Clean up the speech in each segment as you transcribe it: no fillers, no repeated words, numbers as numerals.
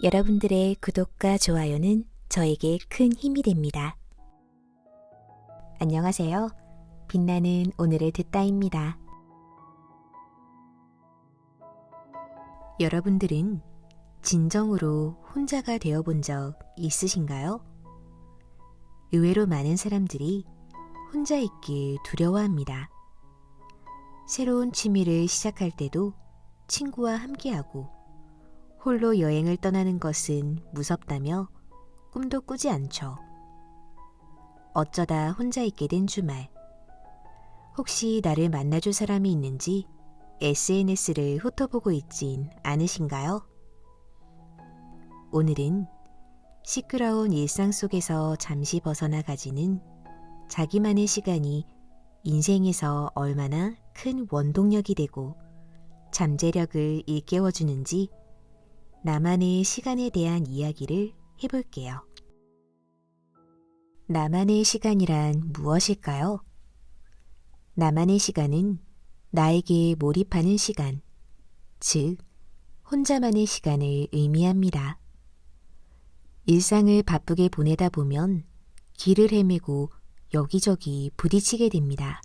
여러분들의 구독과 좋아요는 저에게 큰 힘이 됩니다. 안녕하세요. 빛나는 오늘을 듣다입니다. 여러분들은 진정으로 혼자가 되어본 적 있으신가요? 의외로 많은 사람들이 혼자 있길 두려워합니다. 새로운 취미를 시작할 때도 친구와 함께하고 홀로 여행을 떠나는 것은 무섭다며 꿈도 꾸지 않죠. 어쩌다 혼자 있게 된 주말. 혹시 나를 만나줄 사람이 있는지 SNS를 훑어보고 있진 않으신가요? 오늘은 시끄러운 일상 속에서 잠시 벗어나 가지는 자기만의 시간이 인생에서 얼마나 큰 원동력이 되고 잠재력을 일깨워주는지 나만의 시간에 대한 이야기를 해볼게요. 나만의 시간이란 무엇일까요? 나만의 시간은 나에게 몰입하는 시간, 즉 혼자만의 시간을 의미합니다. 일상을 바쁘게 보내다 보면 길을 헤매고 여기저기 부딪히게 됩니다.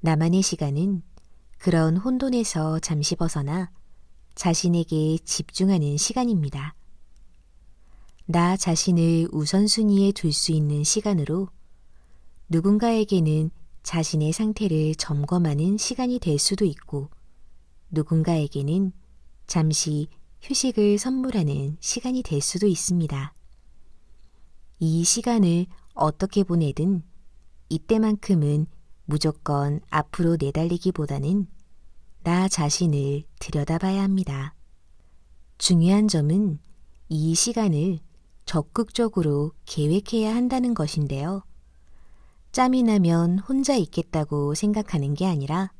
나만의 시간은 그런 혼돈에서 잠시 벗어나 자신에게 집중하는 시간입니다. 나 자신을 우선순위에 둘 수 있는 시간으로 누군가에게는 자신의 상태를 점검하는 시간이 될 수도 있고 누군가에게는 잠시 휴식을 선물하는 시간이 될 수도 있습니다. 이 시간을 어떻게 보내든 이때만큼은 무조건 앞으로 내달리기보다는 나 자신을 들여다봐야 합니다. 중요한 점은 이 시간을 적극적으로 계획해야 한다는 것인데요. 짬이 나면 혼자 있겠다고 생각하는 게 아니라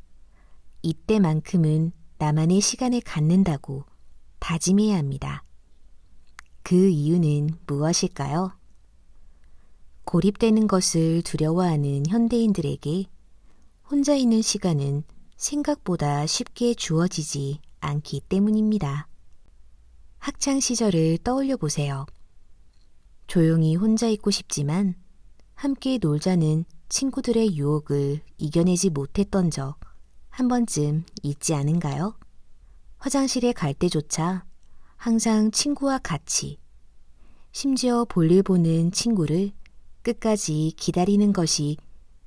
이때만큼은 나만의 시간을 갖는다고 다짐해야 합니다. 그 이유는 무엇일까요? 고립되는 것을 두려워하는 현대인들에게 혼자 있는 시간은 생각보다 쉽게 주어지지 않기 때문입니다. 학창 시절을 떠올려 보세요. 조용히 혼자 있고 싶지만 함께 놀자는 친구들의 유혹을 이겨내지 못했던 적 한 번쯤 있지 않은가요? 화장실에 갈 때조차 항상 친구와 같이, 심지어 볼일 보는 친구를 끝까지 기다리는 것이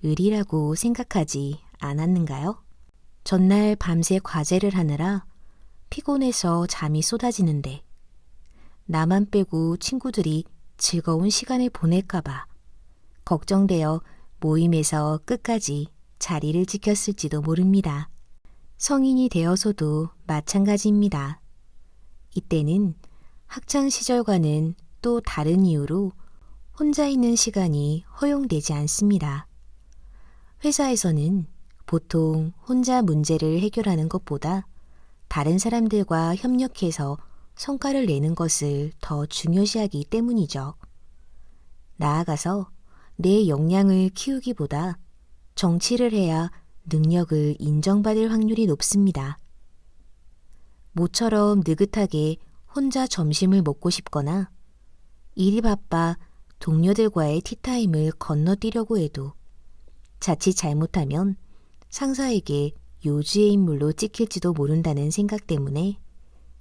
의리라고 생각하지 않았는가요? 전날 밤새 과제를 하느라 피곤해서 잠이 쏟아지는데 나만 빼고 친구들이 즐거운 시간을 보낼까봐 걱정되어 모임에서 끝까지 자리를 지켰을지도 모릅니다. 성인이 되어서도 마찬가지입니다. 이때는 학창 시절과는 또 다른 이유로 혼자 있는 시간이 허용되지 않습니다. 회사에서는 보통 혼자 문제를 해결하는 것보다 다른 사람들과 협력해서 성과를 내는 것을 더 중요시하기 때문이죠. 나아가서 내 역량을 키우기보다 정치를 해야 능력을 인정받을 확률이 높습니다. 모처럼 느긋하게 혼자 점심을 먹고 싶거나 일이 바빠 동료들과의 티타임을 건너뛰려고 해도 자칫 잘못하면 상사에게 요주의 인물로 찍힐지도 모른다는 생각 때문에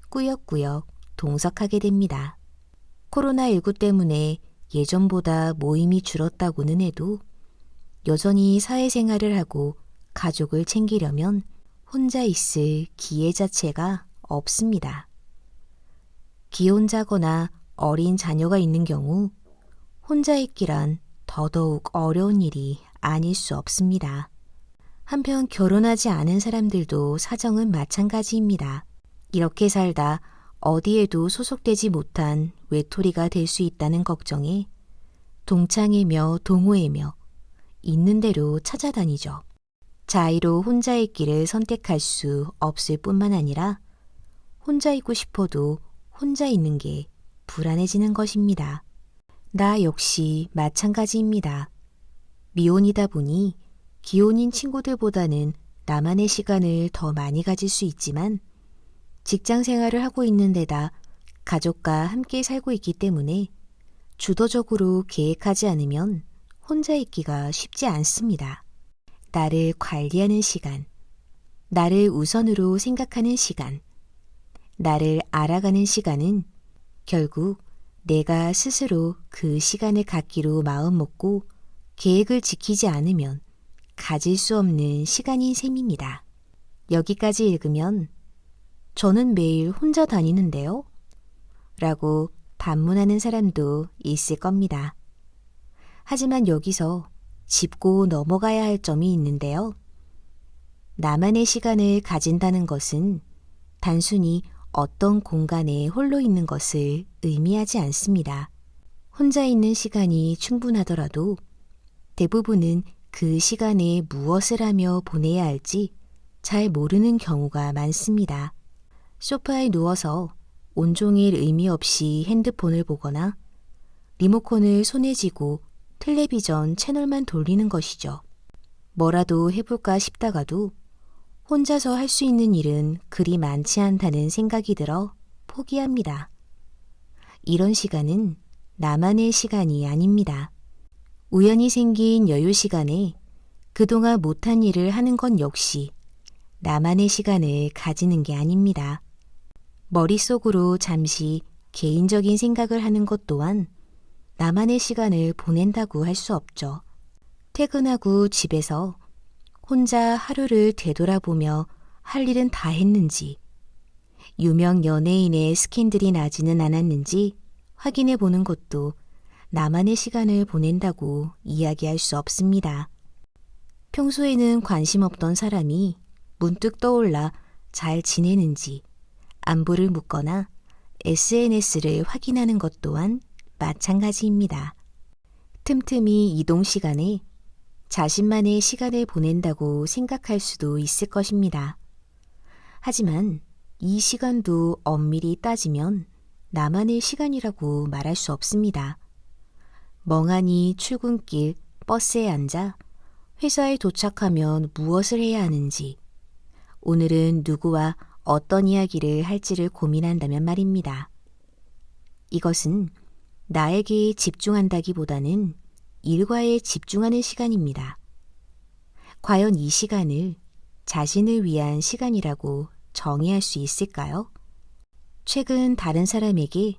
꾸역꾸역 동석하게 됩니다. 코로나19 때문에 예전보다 모임이 줄었다고는 해도 여전히 사회생활을 하고 가족을 챙기려면 혼자 있을 기회 자체가 없습니다. 기혼자거나 어린 자녀가 있는 경우 혼자 있기란 더더욱 어려운 일이 아닐 수 없습니다. 한편 결혼하지 않은 사람들도 사정은 마찬가지입니다. 이렇게 살다 어디에도 소속되지 못한 외톨이가 될 수 있다는 걱정에 동창회며 동호회며 있는 대로 찾아다니죠. 자의로 혼자 있기를 선택할 수 없을 뿐만 아니라 혼자 있고 싶어도 혼자 있는 게 불안해지는 것입니다. 나 역시 마찬가지입니다. 미혼이다 보니 기혼인 친구들보다는 나만의 시간을 더 많이 가질 수 있지만 직장 생활을 하고 있는 데다 가족과 함께 살고 있기 때문에 주도적으로 계획하지 않으면 혼자 있기가 쉽지 않습니다. 나를 관리하는 시간, 나를 우선으로 생각하는 시간, 나를 알아가는 시간은 결국 내가 스스로 그 시간을 갖기로 마음먹고 계획을 지키지 않으면 가질 수 없는 시간인 셈입니다. 여기까지 읽으면 저는 매일 혼자 다니는데요? 라고 반문하는 사람도 있을 겁니다. 하지만 여기서 짚고 넘어가야 할 점이 있는데요. 나만의 시간을 가진다는 것은 단순히 어떤 공간에 홀로 있는 것을 의미하지 않습니다. 혼자 있는 시간이 충분하더라도 대부분은 그 시간에 무엇을 하며 보내야 할지 잘 모르는 경우가 많습니다. 소파에 누워서 온종일 의미 없이 핸드폰을 보거나 리모컨을 손에 쥐고 텔레비전 채널만 돌리는 것이죠. 뭐라도 해볼까 싶다가도 혼자서 할 수 있는 일은 그리 많지 않다는 생각이 들어 포기합니다. 이런 시간은 나만의 시간이 아닙니다. 우연히 생긴 여유 시간에 그동안 못한 일을 하는 건 역시 나만의 시간을 가지는 게 아닙니다. 머릿속으로 잠시 개인적인 생각을 하는 것 또한 나만의 시간을 보낸다고 할 수 없죠. 퇴근하고 집에서 혼자 하루를 되돌아보며 할 일은 다 했는지, 유명 연예인의 스캔들이 나지는 않았는지 확인해 보는 것도 나만의 시간을 보낸다고 이야기할 수 없습니다. 평소에는 관심 없던 사람이 문득 떠올라 잘 지내는지 안부를 묻거나 SNS를 확인하는 것 또한 마찬가지입니다. 틈틈이 이동 시간에 자신만의 시간을 보낸다고 생각할 수도 있을 것입니다. 하지만 이 시간도 엄밀히 따지면 나만의 시간이라고 말할 수 없습니다. 멍하니 출근길 버스에 앉아 회사에 도착하면 무엇을 해야 하는지, 오늘은 누구와 어떤 이야기를 할지를 고민한다면 말입니다. 이것은 나에게 집중한다기보다는 일과에 집중하는 시간입니다. 과연 이 시간을 자신을 위한 시간이라고 정의할 수 있을까요? 최근 다른 사람에게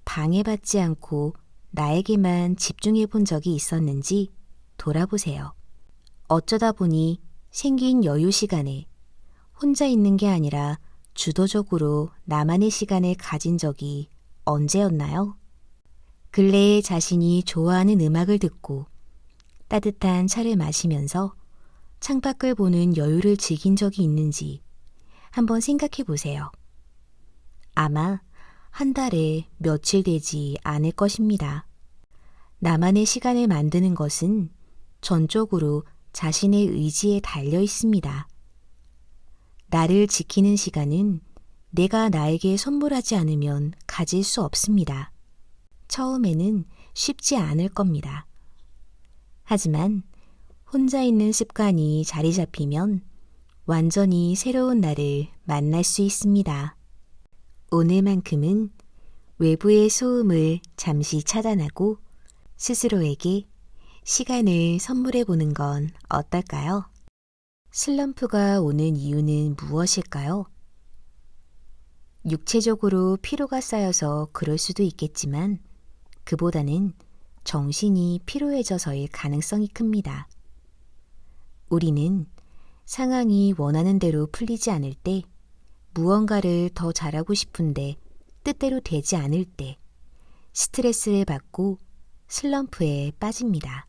방해받지 않고 나에게만 집중해 본 적이 있었는지 돌아보세요. 어쩌다 보니 생긴 여유 시간에 혼자 있는 게 아니라 주도적으로 나만의 시간을 가진 적이 언제였나요? 근래에 자신이 좋아하는 음악을 듣고 따뜻한 차를 마시면서 창밖을 보는 여유를 즐긴 적이 있는지 한번 생각해 보세요. 아마 한 달에 며칠 되지 않을 것입니다. 나만의 시간을 만드는 것은 전적으로 자신의 의지에 달려 있습니다. 나를 지키는 시간은 내가 나에게 선물하지 않으면 가질 수 없습니다. 처음에는 쉽지 않을 겁니다. 하지만 혼자 있는 습관이 자리 잡히면 완전히 새로운 나를 만날 수 있습니다. 오늘만큼은 외부의 소음을 잠시 차단하고 스스로에게 시간을 선물해 보는 건 어떨까요? 슬럼프가 오는 이유는 무엇일까요? 육체적으로 피로가 쌓여서 그럴 수도 있겠지만 그보다는 정신이 피로해져서일 가능성이 큽니다. 우리는 상황이 원하는 대로 풀리지 않을 때, 무언가를 더 잘하고 싶은데 뜻대로 되지 않을 때 스트레스를 받고 슬럼프에 빠집니다.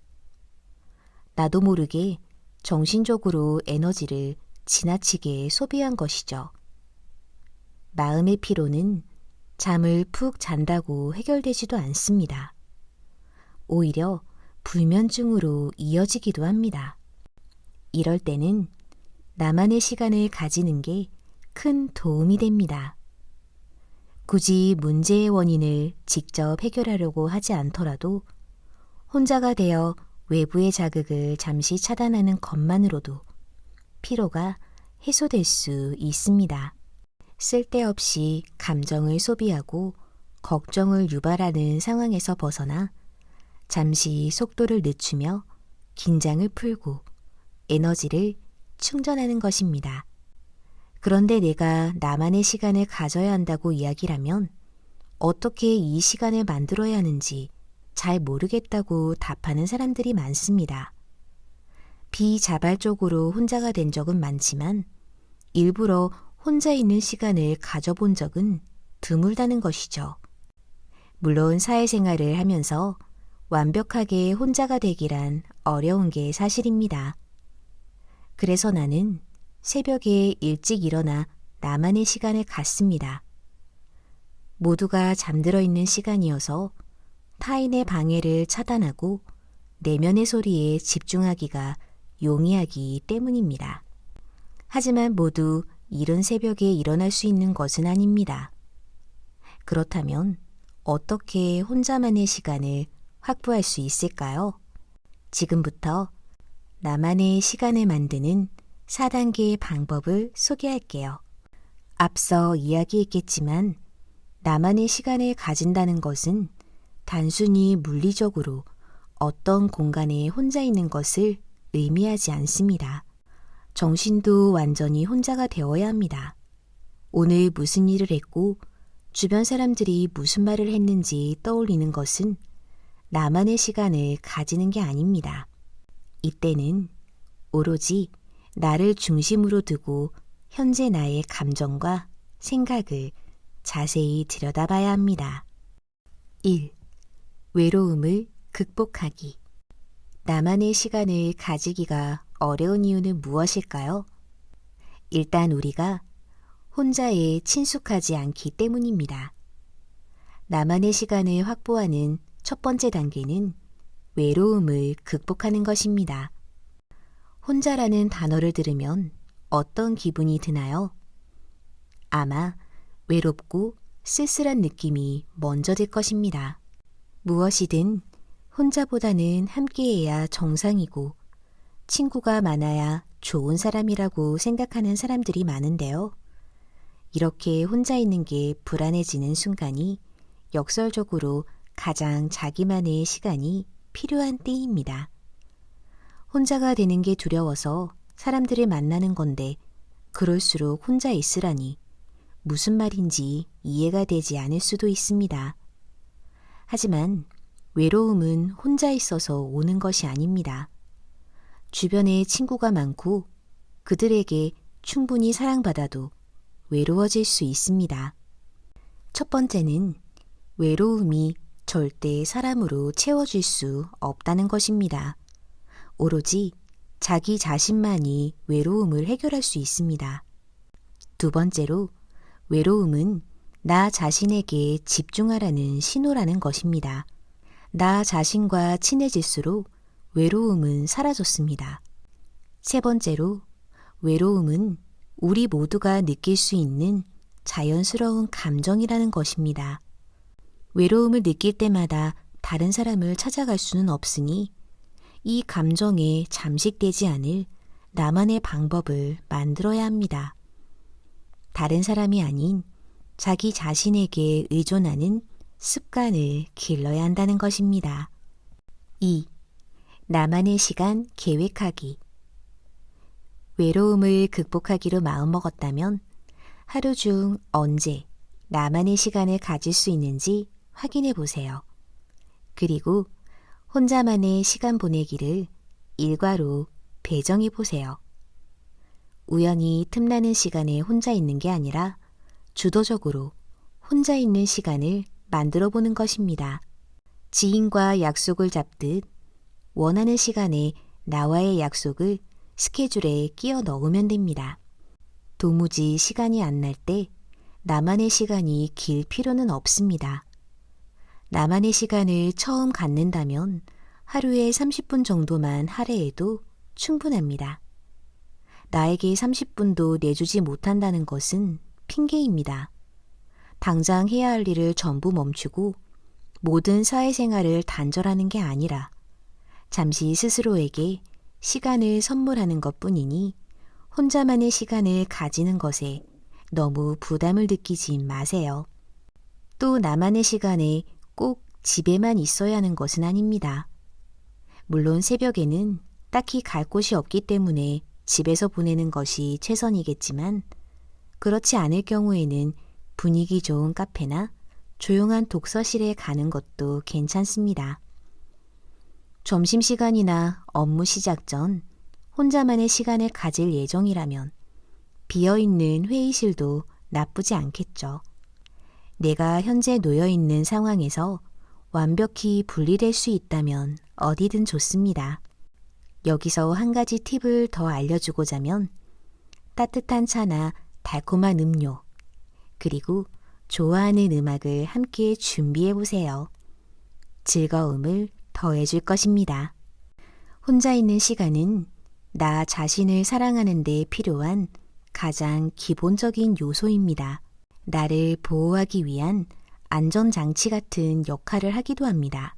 나도 모르게 정신적으로 에너지를 지나치게 소비한 것이죠. 마음의 피로는 잠을 푹 잔다고 해결되지도 않습니다. 오히려 불면증으로 이어지기도 합니다. 이럴 때는 나만의 시간을 가지는 게 큰 도움이 됩니다. 굳이 문제의 원인을 직접 해결하려고 하지 않더라도 혼자가 되어 외부의 자극을 잠시 차단하는 것만으로도 피로가 해소될 수 있습니다. 쓸데없이 감정을 소비하고 걱정을 유발하는 상황에서 벗어나 잠시 속도를 늦추며 긴장을 풀고 에너지를 충전하는 것입니다. 그런데 내가 나만의 시간을 가져야 한다고 이야기라면 어떻게 이 시간을 만들어야 하는지 잘 모르겠다고 답하는 사람들이 많습니다. 비자발적으로 혼자가 된 적은 많지만 일부러 혼자 있는 시간을 가져본 적은 드물다는 것이죠. 물론 사회생활을 하면서 완벽하게 혼자가 되기란 어려운 게 사실입니다. 그래서 나는 새벽에 일찍 일어나 나만의 시간을 갖습니다. 모두가 잠들어 있는 시간이어서 타인의 방해를 차단하고 내면의 소리에 집중하기가 용이하기 때문입니다. 하지만 모두 이른 새벽에 일어날 수 있는 것은 아닙니다. 그렇다면 어떻게 혼자만의 시간을 확보할 수 있을까요? 지금부터 나만의 시간을 만드는 4단계의 방법을 소개할게요. 앞서 이야기했겠지만 나만의 시간을 가진다는 것은 단순히 물리적으로 어떤 공간에 혼자 있는 것을 의미하지 않습니다. 정신도 완전히 혼자가 되어야 합니다. 오늘 무슨 일을 했고 주변 사람들이 무슨 말을 했는지 떠올리는 것은 나만의 시간을 가지는 게 아닙니다. 이때는 오로지 나를 중심으로 두고 현재 나의 감정과 생각을 자세히 들여다봐야 합니다. 1. 외로움을 극복하기. 나만의 시간을 가지기가 어려운 이유는 무엇일까요? 일단 우리가 혼자에 친숙하지 않기 때문입니다. 나만의 시간을 확보하는 첫 번째 단계는 외로움을 극복하는 것입니다. 혼자라는 단어를 들으면 어떤 기분이 드나요? 아마 외롭고 쓸쓸한 느낌이 먼저 들 것입니다. 무엇이든 혼자보다는 함께해야 정상이고 친구가 많아야 좋은 사람이라고 생각하는 사람들이 많은데요. 이렇게 혼자 있는 게 불안해지는 순간이 역설적으로 가장 자기만의 시간이 필요한 때입니다. 혼자가 되는 게 두려워서 사람들을 만나는 건데 그럴수록 혼자 있으라니 무슨 말인지 이해가 되지 않을 수도 있습니다. 하지만 외로움은 혼자 있어서 오는 것이 아닙니다. 주변에 친구가 많고 그들에게 충분히 사랑받아도 외로워질 수 있습니다. 첫 번째는 외로움이 절대 사람으로 채워질 수 없다는 것입니다. 오로지 자기 자신만이 외로움을 해결할 수 있습니다. 두 번째로 외로움은 나 자신에게 집중하라는 신호라는 것입니다. 나 자신과 친해질수록 외로움은 사라졌습니다. 세 번째로 외로움은 우리 모두가 느낄 수 있는 자연스러운 감정이라는 것입니다. 외로움을 느낄 때마다 다른 사람을 찾아갈 수는 없으니 이 감정에 잠식되지 않을 나만의 방법을 만들어야 합니다. 다른 사람이 아닌 자기 자신에게 의존하는 습관을 길러야 한다는 것입니다. 2. 나만의 시간 계획하기. 외로움을 극복하기로 마음먹었다면 하루 중 언제 나만의 시간을 가질 수 있는지 확인해 보세요. 그리고 혼자만의 시간 보내기를 일과로 배정해 보세요. 우연히 틈나는 시간에 혼자 있는 게 아니라 주도적으로 혼자 있는 시간을 만들어 보는 것입니다. 지인과 약속을 잡듯 원하는 시간에 나와의 약속을 스케줄에 끼워 넣으면 됩니다. 도무지 시간이 안 날 때 나만의 시간이 길 필요는 없습니다. 나만의 시간을 처음 갖는다면 하루에 30분 정도만 할애해도 충분합니다. 나에게 30분도 내주지 못한다는 것은 핑계입니다. 당장 해야 할 일을 전부 멈추고 모든 사회생활을 단절하는 게 아니라 잠시 스스로에게 시간을 선물하는 것뿐이니 혼자만의 시간을 가지는 것에 너무 부담을 느끼지 마세요. 또 나만의 시간에 꼭 집에만 있어야 하는 것은 아닙니다. 물론 새벽에는 딱히 갈 곳이 없기 때문에 집에서 보내는 것이 최선이겠지만 그렇지 않을 경우에는 분위기 좋은 카페나 조용한 독서실에 가는 것도 괜찮습니다. 점심시간이나 업무 시작 전 혼자만의 시간을 가질 예정이라면 비어있는 회의실도 나쁘지 않겠죠. 내가 현재 놓여있는 상황에서 완벽히 분리될 수 있다면 어디든 좋습니다. 여기서 한 가지 팁을 더 알려주고자면 따뜻한 차나 달콤한 음료, 그리고 좋아하는 음악을 함께 준비해 보세요. 즐거움을 더해줄 것입니다. 혼자 있는 시간은 나 자신을 사랑하는 데 필요한 가장 기본적인 요소입니다. 나를 보호하기 위한 안전장치 같은 역할을 하기도 합니다.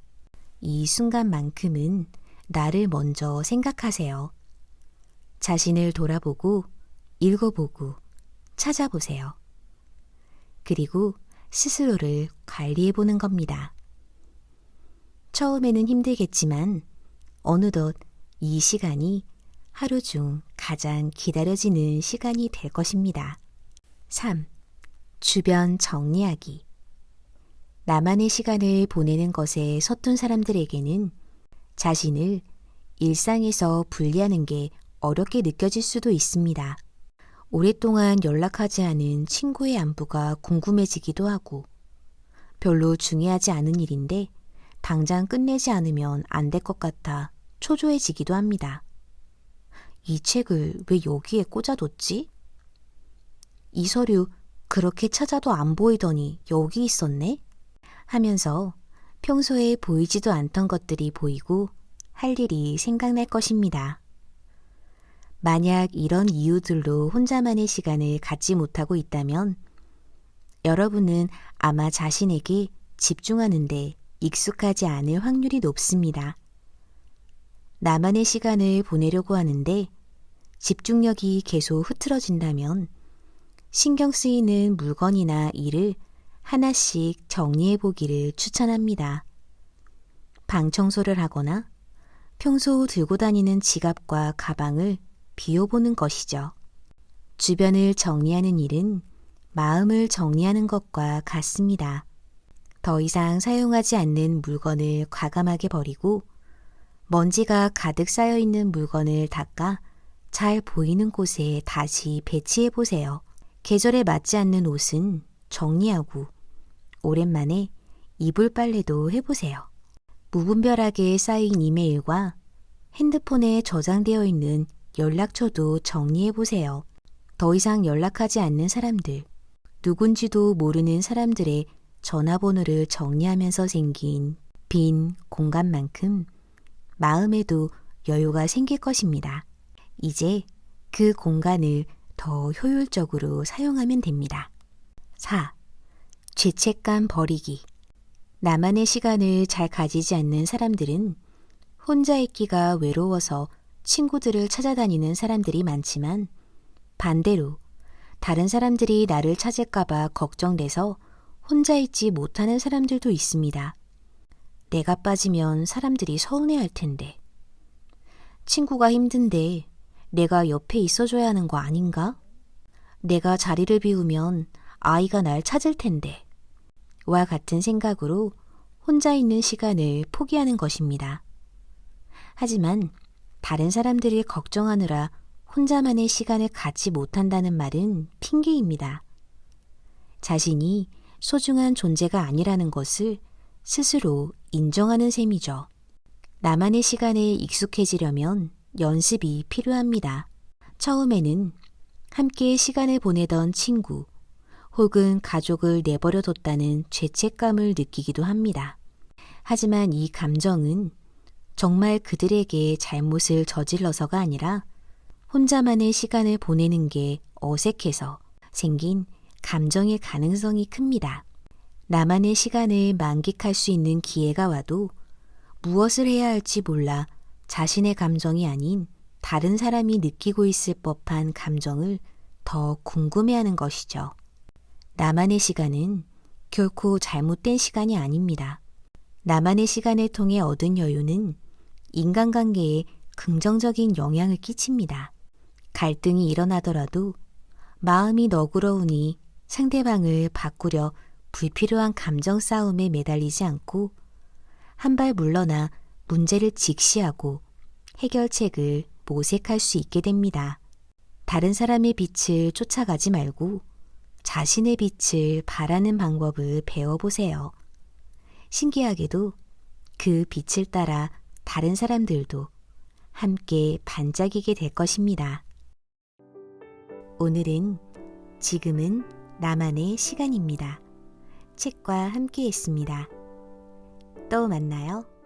이 순간만큼은 나를 먼저 생각하세요. 자신을 돌아보고 읽어보고 찾아보세요. 그리고 스스로를 관리해보는 겁니다. 처음에는 힘들겠지만 어느덧 이 시간이 하루 중 가장 기다려지는 시간이 될 것입니다. 3. 주변 정리하기. 나만의 시간을 보내는 것에 서툰 사람들에게는 자신을 일상에서 분리하는 게 어렵게 느껴질 수도 있습니다. 오랫동안 연락하지 않은 친구의 안부가 궁금해지기도 하고 별로 중요하지 않은 일인데 당장 끝내지 않으면 안 될 것 같아 초조해지기도 합니다. 이 책을 왜 여기에 꽂아뒀지? 이 서류 그렇게 찾아도 안 보이더니 여기 있었네? 하면서 평소에 보이지도 않던 것들이 보이고 할 일이 생각날 것입니다. 만약 이런 이유들로 혼자만의 시간을 갖지 못하고 있다면 여러분은 아마 자신에게 집중하는데 익숙하지 않을 확률이 높습니다. 나만의 시간을 보내려고 하는데 집중력이 계속 흐트러진다면 신경 쓰이는 물건이나 일을 하나씩 정리해 보기를 추천합니다. 방 청소를 하거나 평소 들고 다니는 지갑과 가방을 비워보는 것이죠. 주변을 정리하는 일은 마음을 정리하는 것과 같습니다. 더 이상 사용하지 않는 물건을 과감하게 버리고 먼지가 가득 쌓여있는 물건을 닦아 잘 보이는 곳에 다시 배치해 보세요. 계절에 맞지 않는 옷은 정리하고 오랜만에 이불 빨래도 해보세요. 무분별하게 쌓인 이메일과 핸드폰에 저장되어 있는 연락처도 정리해보세요. 더 이상 연락하지 않는 사람들, 누군지도 모르는 사람들의 전화번호를 정리하면서 생긴 빈 공간만큼 마음에도 여유가 생길 것입니다. 이제 그 공간을 더 효율적으로 사용하면 됩니다. 4. 죄책감 버리기. 나만의 시간을 잘 가지지 않는 사람들은 혼자 있기가 외로워서 친구들을 찾아다니는 사람들이 많지만 반대로 다른 사람들이 나를 찾을까봐 걱정돼서 혼자 있지 못하는 사람들도 있습니다. 내가 빠지면 사람들이 서운해할 텐데. 친구가 힘든데 내가 옆에 있어줘야 하는 거 아닌가? 내가 자리를 비우면 아이가 날 찾을 텐데. 와 같은 생각으로 혼자 있는 시간을 포기하는 것입니다. 하지만 다른 사람들을 걱정하느라 혼자만의 시간을 갖지 못한다는 말은 핑계입니다. 자신이 소중한 존재가 아니라는 것을 스스로 인정하는 셈이죠. 나만의 시간에 익숙해지려면 연습이 필요합니다. 처음에는 함께 시간을 보내던 친구 혹은 가족을 내버려뒀다는 죄책감을 느끼기도 합니다. 하지만 이 감정은 정말 그들에게 잘못을 저질러서가 아니라 혼자만의 시간을 보내는 게 어색해서 생긴 감정의 가능성이 큽니다. 나만의 시간을 만끽할 수 있는 기회가 와도 무엇을 해야 할지 몰라 자신의 감정이 아닌 다른 사람이 느끼고 있을 법한 감정을 더 궁금해하는 것이죠. 나만의 시간은 결코 잘못된 시간이 아닙니다. 나만의 시간을 통해 얻은 여유는 인간관계에 긍정적인 영향을 끼칩니다. 갈등이 일어나더라도 마음이 너그러우니 상대방을 바꾸려 불필요한 감정 싸움에 매달리지 않고 한 발 물러나 문제를 직시하고 해결책을 모색할 수 있게 됩니다. 다른 사람의 빛을 쫓아가지 말고 자신의 빛을 발하는 방법을 배워보세요. 신기하게도 그 빛을 따라 다른 사람들도 함께 반짝이게 될 것입니다. 오늘은 지금은 나만의 시간입니다. 책과 함께 했습니다. 또 만나요.